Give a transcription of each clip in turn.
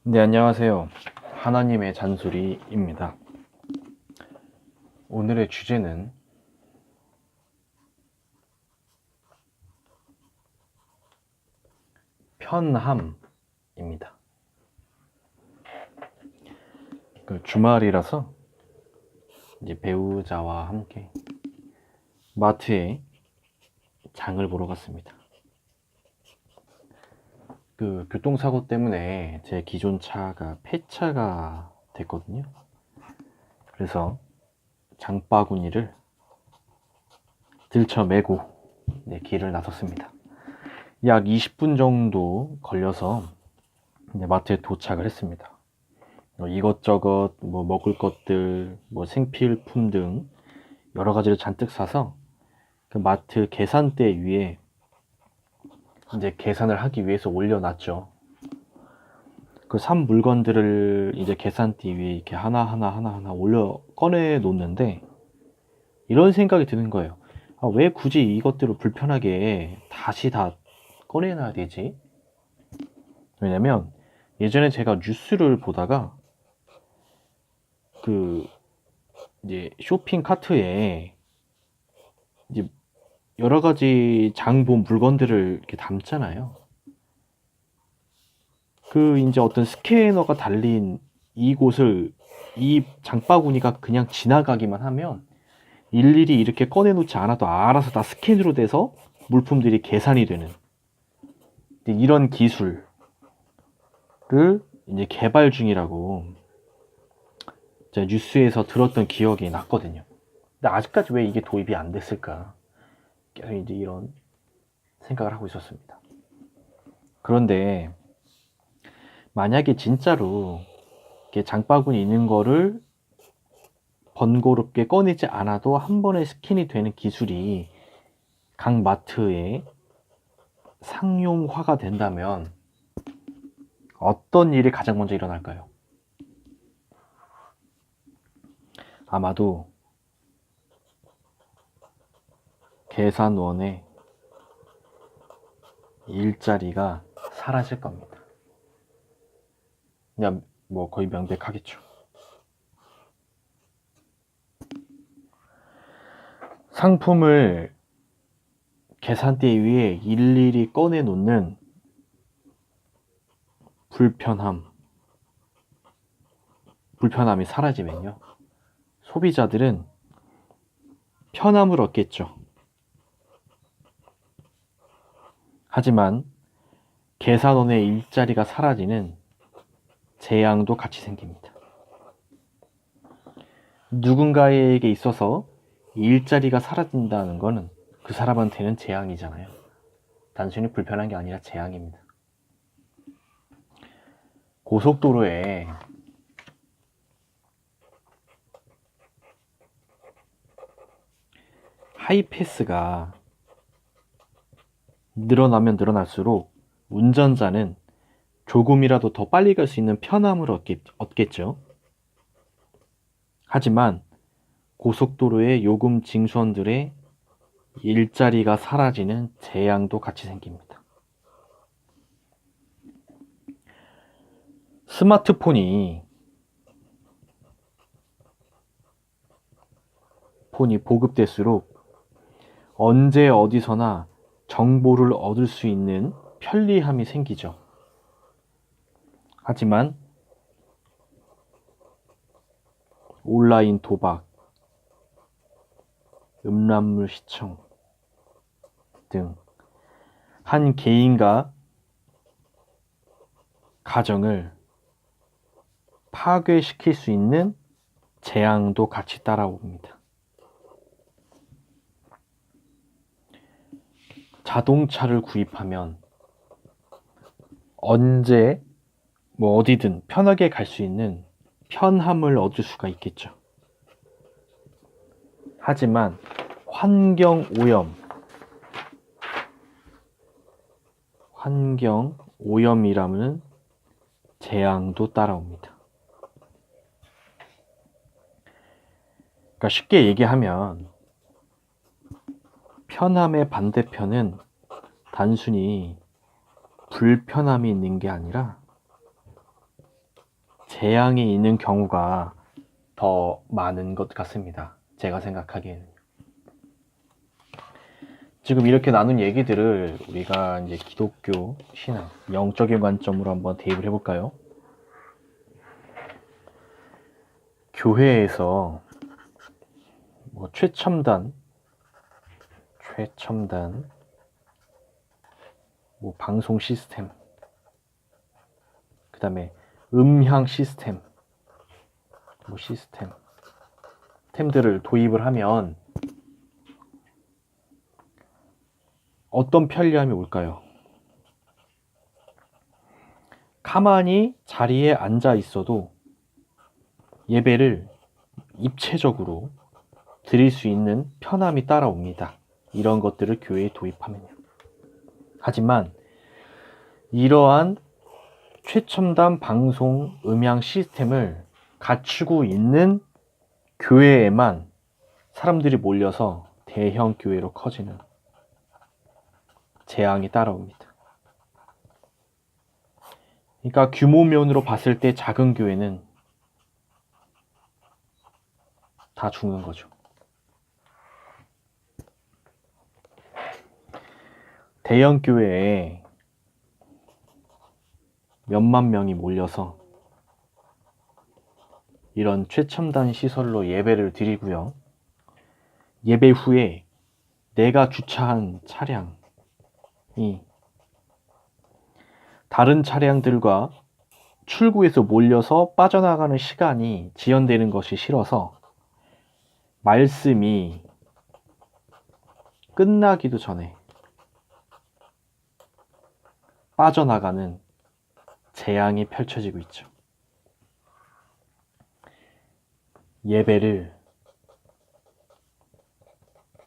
네, 안녕하세요. 하나님의 잔소리입니다. 오늘의 주제는 편함입니다. 주말이라서 이제 배우자와 함께 마트에 장을 보러 갔습니다. 교통사고 때문에 제 기존 차가 폐차가 됐거든요. 그래서 장바구니를 들쳐메고 길을 나섰습니다. 약 20분 정도 걸려서 마트에 도착을 했습니다. 이것저것 먹을 것들, 생필품 등 여러 가지를 잔뜩 사서 그 마트 계산대 위에 이제 계산을 하기 위해서 올려놨죠. 그 산 물건들을 이제 계산대 위에 이렇게 하나하나 올려 꺼내 놓는데 이런 생각이 드는 거예요. 왜 굳이 이것들을 불편하게 다시 다 꺼내놔야 되지? 왜냐면 예전에 제가 뉴스를 보다가 이제 쇼핑 카트에 이제 여러 가지 장 본 물건들을 이렇게 담잖아요. 이제 어떤 스캐너가 달린 이곳을 이 장바구니가 그냥 지나가기만 하면 일일이 이렇게 꺼내놓지 않아도 알아서 다 스캔으로 돼서 물품들이 계산이 되는 이런 기술을 이제 개발 중이라고 제가 뉴스에서 들었던 기억이 났거든요. 근데 아직까지 왜 이게 도입이 안 됐을까? 계속 이제 이런 생각을 하고 있었습니다. 그런데 만약에 진짜로 이렇게 장바구니 있는 거를 번거롭게 꺼내지 않아도 한 번에 스캔이 되는 기술이 각 마트에 상용화가 된다면 어떤 일이 가장 먼저 일어날까요? 아마도 계산원의 일자리가 사라질 겁니다. 그냥 거의 명백하겠죠. 상품을 계산대 위에 일일이 꺼내 놓는 불편함이 사라지면요, 소비자들은 편함을 얻겠죠. 하지만 계산원의 일자리가 사라지는 재앙도 같이 생깁니다. 누군가에게 있어서 일자리가 사라진다는 것은 그 사람한테는 재앙이잖아요. 단순히 불편한 게 아니라 재앙입니다. 고속도로에 하이패스가 늘어나면 늘어날수록 운전자는 조금이라도 더 빨리 갈 수 있는 편함을 얻겠죠. 하지만 고속도로의 요금 징수원들의 일자리가 사라지는 재앙도 같이 생깁니다. 스마트폰이 보급될수록 언제 어디서나 정보를 얻을 수 있는 편리함이 생기죠. 하지만 온라인 도박, 음란물 시청 등 한 개인과 가정을 파괴시킬 수 있는 재앙도 같이 따라옵니다. 자동차를 구입하면 언제 어디든 편하게 갈 수 있는 편함을 얻을 수가 있겠죠. 하지만 환경 오염이라는 재앙도 따라옵니다. 그러니까 쉽게 얘기하면 편함의 반대편은 단순히 불편함이 있는 게 아니라 재앙이 있는 경우가 더 많은 것 같습니다. 제가 생각하기에는. 지금 이렇게 나눈 얘기들을 우리가 이제 기독교 신앙, 영적인 관점으로 한번 대입을 해볼까요? 교회에서 뭐 최첨단 뭐 방송 시스템, 그 다음에 음향 시스템, 뭐 시스템들을 도입을 하면 어떤 편리함이 올까요? 가만히 자리에 앉아 있어도 예배를 입체적으로 드릴 수 있는 편함이 따라옵니다. 이런 것들을 교회에 도입하면요. 하지만 이러한 최첨단 방송 음향 시스템을 갖추고 있는 교회에만 사람들이 몰려서 대형 교회로 커지는 재앙이 따라옵니다. 그러니까 규모면으로 봤을 때 작은 교회는 다 죽는 거죠. 대형 교회에 몇만 명이 몰려서 이런 최첨단 시설로 예배를 드리고요. 예배 후에 내가 주차한 차량이 다른 차량들과 출구에서 몰려서 빠져나가는 시간이 지연되는 것이 싫어서 말씀이 끝나기도 전에 빠져나가는 재앙이 펼쳐지고 있죠. 예배를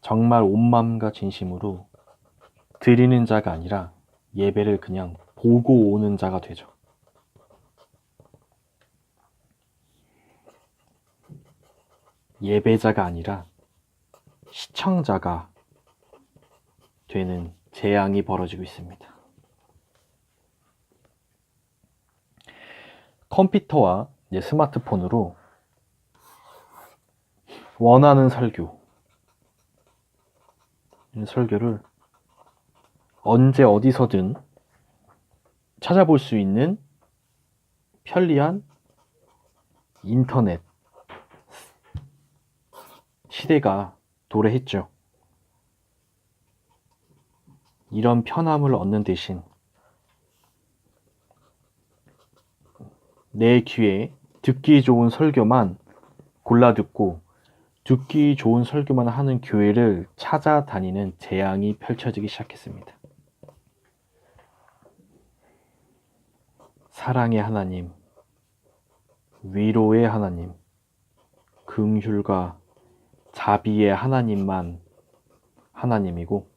정말 온 마음과 진심으로 드리는 자가 아니라 예배를 그냥 보고 오는 자가 되죠. 예배자가 아니라 시청자가 되는 재앙이 벌어지고 있습니다. 컴퓨터와 스마트폰으로 원하는 설교를 언제 어디서든 찾아볼 수 있는 편리한 인터넷 시대가 도래했죠. 이런 편함을 얻는 대신 내 귀에 듣기 좋은 설교만 골라 듣고 듣기 좋은 설교만 하는 교회를 찾아다니는 재앙이 펼쳐지기 시작했습니다. 사랑의 하나님, 위로의 하나님, 긍휼과 자비의 하나님만 하나님이고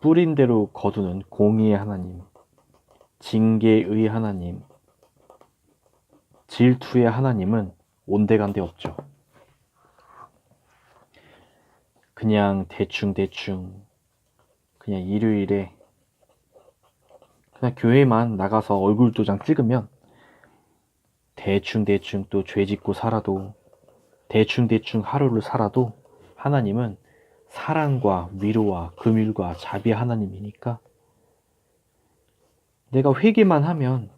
뿌린 대로 거두는 공의의 하나님, 징계의 하나님, 질투의 하나님은 온데간데 없죠. 그냥 대충 그냥 일요일에 그냥 교회만 나가서 얼굴 도장 찍으면 대충 또 죄 짓고 살아도 대충 하루를 살아도 하나님은 사랑과 위로와 긍휼과 자비 하나님이니까 내가 회개만 하면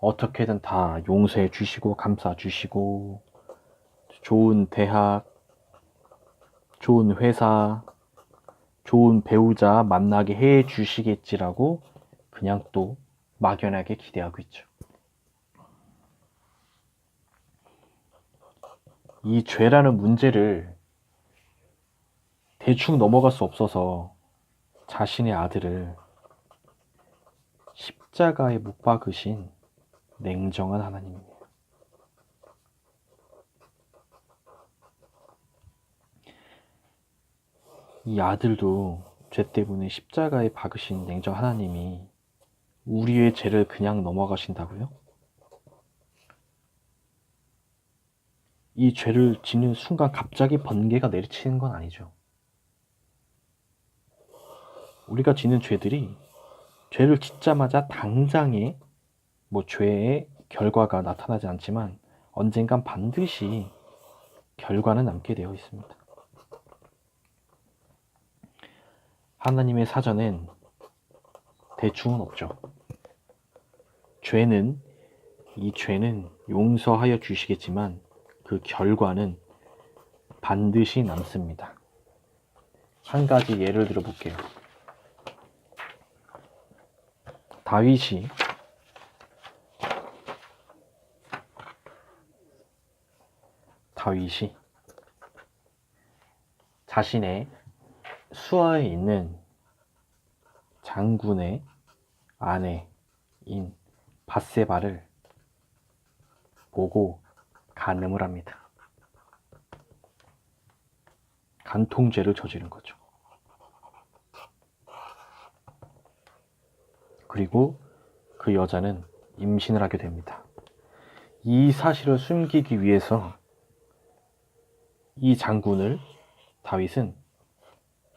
어떻게든 다 용서해 주시고 감싸 주시고 좋은 대학, 좋은 회사, 좋은 배우자 만나게 해 주시겠지라고 그냥 또 막연하게 기대하고 있죠. 이 죄라는 문제를 대충 넘어갈 수 없어서 자신의 아들을 십자가에 못 박으신 냉정한 하나님입니다. 이 아들도 죄 때문에 십자가에 박으신 냉정한 하나님이 우리의 죄를 그냥 넘어가신다고요? 이 죄를 짓는 순간 갑자기 번개가 내리치는 건 아니죠. 우리가 짓는 죄들이 죄를 짓자마자 당장에 뭐 죄의 결과가 나타나지 않지만 언젠간 반드시 결과는 남게 되어 있습니다. 하나님의 사전엔 대충은 없죠. 이 죄는 용서하여 주시겠지만 그 결과는 반드시 남습니다. 한 가지 예를 들어 볼게요. 다윗이 자신의 수하에 있는 장군의 아내인 밧세바를 보고 간음을 합니다. 간통죄를 저지른 거죠. 그리고 그 여자는 임신을 하게 됩니다. 이 사실을 숨기기 위해서 이 장군을 다윗은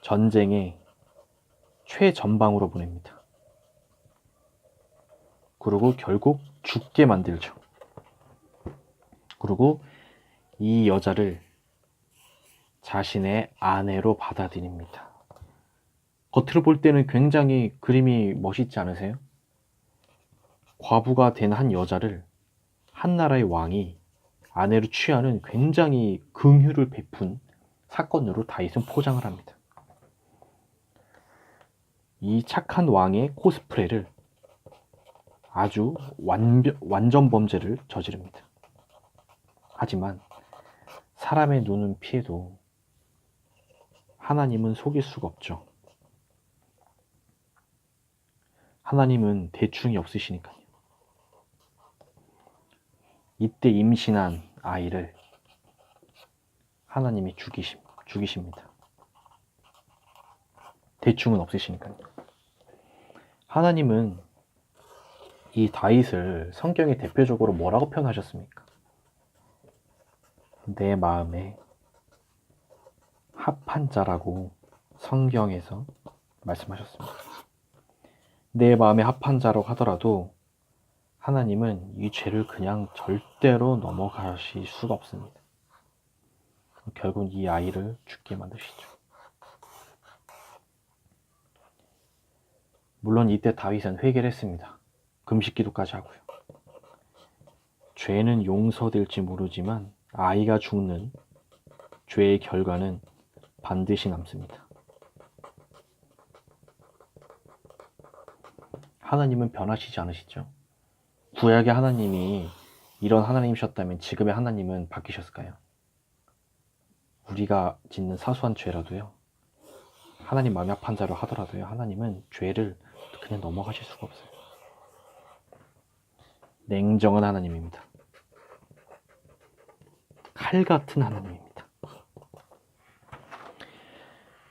전쟁의 최전방으로 보냅니다. 그리고 결국 죽게 만들죠. 그리고 이 여자를 자신의 아내로 받아들입니다. 겉으로 볼 때는 굉장히 그림이 멋있지 않으세요? 과부가 된 한 여자를 한 나라의 왕이 아내로 취하는 굉장히 긍휼을 베푼 사건으로 다윗은 포장을 합니다. 이 착한 왕의 코스프레를 아주 완전 범죄를 저지릅니다. 하지만 사람의 눈은 피해도 하나님은 속일 수가 없죠. 하나님은 대충이 없으시니까요. 이때 임신한 아이를 하나님이 죽이십니다. 대충은 없으시니까요. 하나님은 이 다윗을 성경에 대표적으로 뭐라고 표현하셨습니까? 내 마음에 합한 자라고 성경에서 말씀하셨습니다. 내 마음에 합한 자라고 하더라도 하나님은 이 죄를 그냥 절대로 넘어가실 수가 없습니다. 결국 이 아이를 죽게 만드시죠. 물론 이때 다윗은 회개를 했습니다. 금식기도까지 하고요. 죄는 용서될지 모르지만 아이가 죽는 죄의 결과는 반드시 남습니다. 하나님은 변하시지 않으시죠? 구약의 하나님이 이런 하나님이셨다면 지금의 하나님은 바뀌셨을까요? 우리가 짓는 사소한 죄라도요, 하나님 마음이 합한 자로 하더라도요, 하나님은 죄를 그냥 넘어가실 수가 없어요. 냉정한 하나님입니다. 칼 같은 하나님입니다.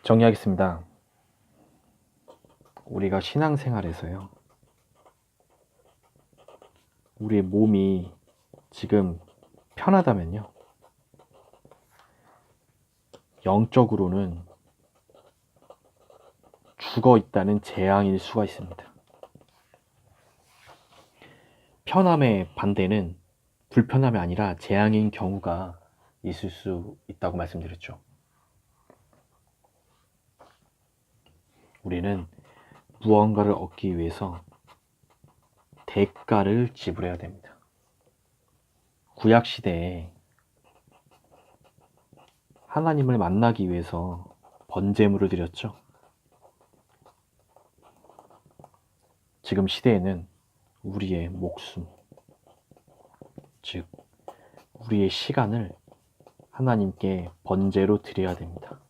정리하겠습니다. 우리가 신앙생활에서요, 우리의 몸이 지금 편하다면요, 영적으로는 죽어 있다는 재앙일 수가 있습니다. 편함의 반대는 불편함이 아니라 재앙인 경우가 있을 수 있다고 말씀드렸죠. 우리는 무언가를 얻기 위해서 대가를 지불해야 됩니다. 구약시대에 하나님을 만나기 위해서 번제물을 드렸죠. 지금 시대에는 우리의 목숨, 즉 우리의 시간을 하나님께 번제로 드려야 됩니다.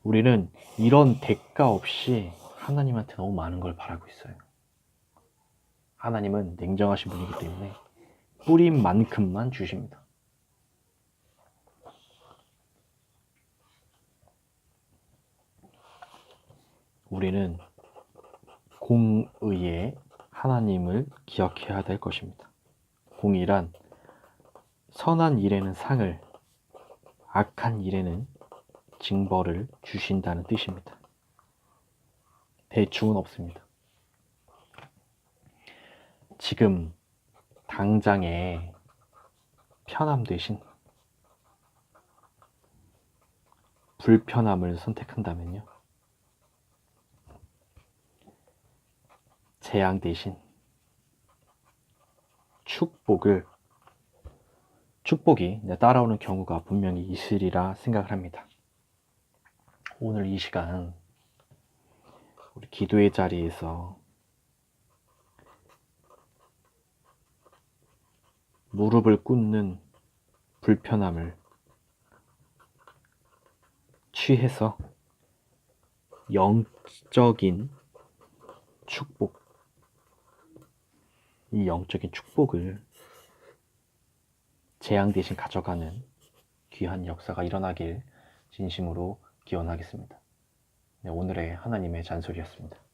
우리는 이런 대가 없이 하나님한테 너무 많은 걸 바라고 있어요. 하나님은 냉정하신 분이기 때문에 뿌린 만큼만 주십니다. 우리는 공의의 하나님을 기억해야 될 것입니다. 공의란 선한 일에는 상을, 악한 일에는 징벌을 주신다는 뜻입니다. 대충은 없습니다. 지금 당장의 편함 대신 불편함을 선택한다면요. 재앙 대신 축복이 따라오는 경우가 분명히 있으리라 생각을 합니다. 오늘 이 시간 우리 기도의 자리에서 무릎을 꿇는 불편함을 취해서 영적인 축복, 이 영적인 축복을 재앙 대신 가져가는 귀한 역사가 일어나길 진심으로 기원하겠습니다. 네, 오늘의 하나님의 잔소리였습니다.